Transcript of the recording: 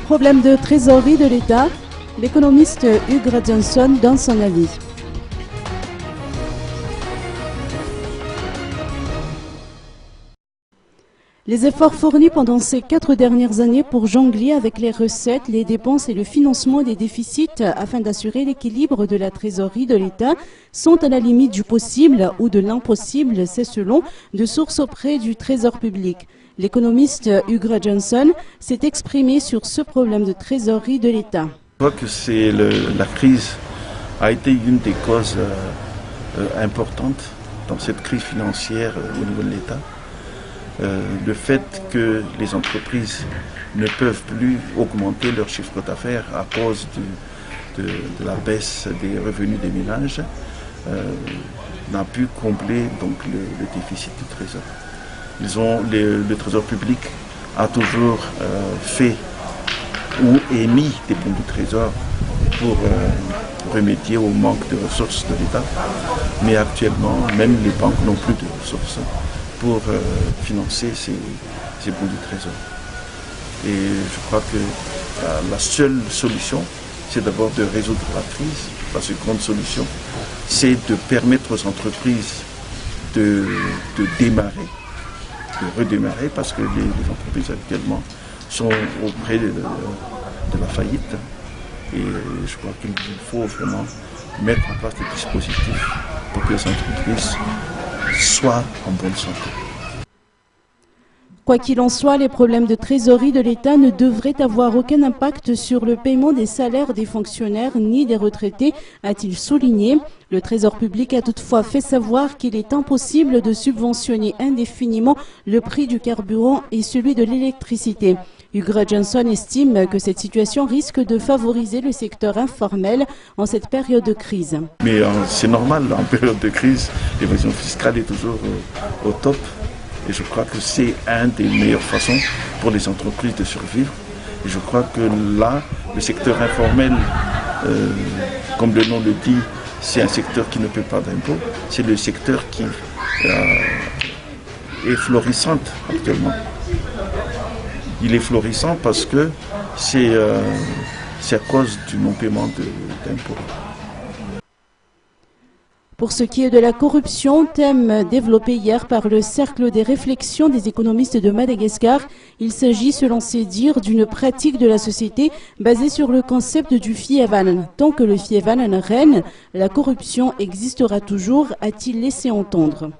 Problème de trésorerie de l'État, l'économiste Hugh Johnson donne son avis. Les efforts fournis pendant ces 4 dernières années pour jongler avec les recettes, les dépenses et le financement des déficits afin d'assurer l'équilibre de la trésorerie de l'État sont à la limite du possible ou de l'impossible, c'est selon de sources auprès du Trésor public. L'économiste Hugh Johnson s'est exprimé sur ce problème de trésorerie de l'État. Je crois que la crise a été une des causes importantes dans cette crise financière au niveau de l'État. Le fait que les entreprises ne peuvent plus augmenter leur chiffre d'affaires à cause de la baisse des revenus des ménages n'a pu combler donc le déficit du Trésor. Le Trésor public a toujours fait ou émis des bons du Trésor pour remédier au manque de ressources de l'État. Mais actuellement, même les banques n'ont plus de ressources pour financer ces bons du Trésor. Et je crois que la seule solution, c'est d'abord de résoudre la crise. La seconde solution, c'est de permettre aux entreprises de redémarrer, parce que les entreprises actuellement sont auprès de la faillite. Et je crois qu'il faut vraiment mettre en place des dispositifs pour que les entreprises soient en bonne santé. Quoi qu'il en soit, les problèmes de trésorerie de l'État ne devraient avoir aucun impact sur le paiement des salaires des fonctionnaires ni des retraités, a-t-il souligné. Le Trésor public a toutefois fait savoir qu'il est impossible de subventionner indéfiniment le prix du carburant et celui de l'électricité. Hugh Johnson estime que cette situation risque de favoriser le secteur informel en cette période de crise. Mais c'est normal, en période de crise, l'évasion fiscale est toujours au top. Et je crois que c'est une des meilleures façons pour les entreprises de survivre. Et je crois que là, le secteur informel, comme le nom le dit, c'est un secteur qui ne paie pas d'impôts. C'est le secteur qui est florissant actuellement. Il est florissant parce que c'est à cause du non-paiement d'impôts. Pour ce qui est de la corruption, thème développé hier par le Cercle des réflexions des économistes de Madagascar, il s'agit, selon ses dires, d'une pratique de la société basée sur le concept du Fievan. Tant que le Fievan règne, la corruption existera toujours, a-t-il laissé entendre.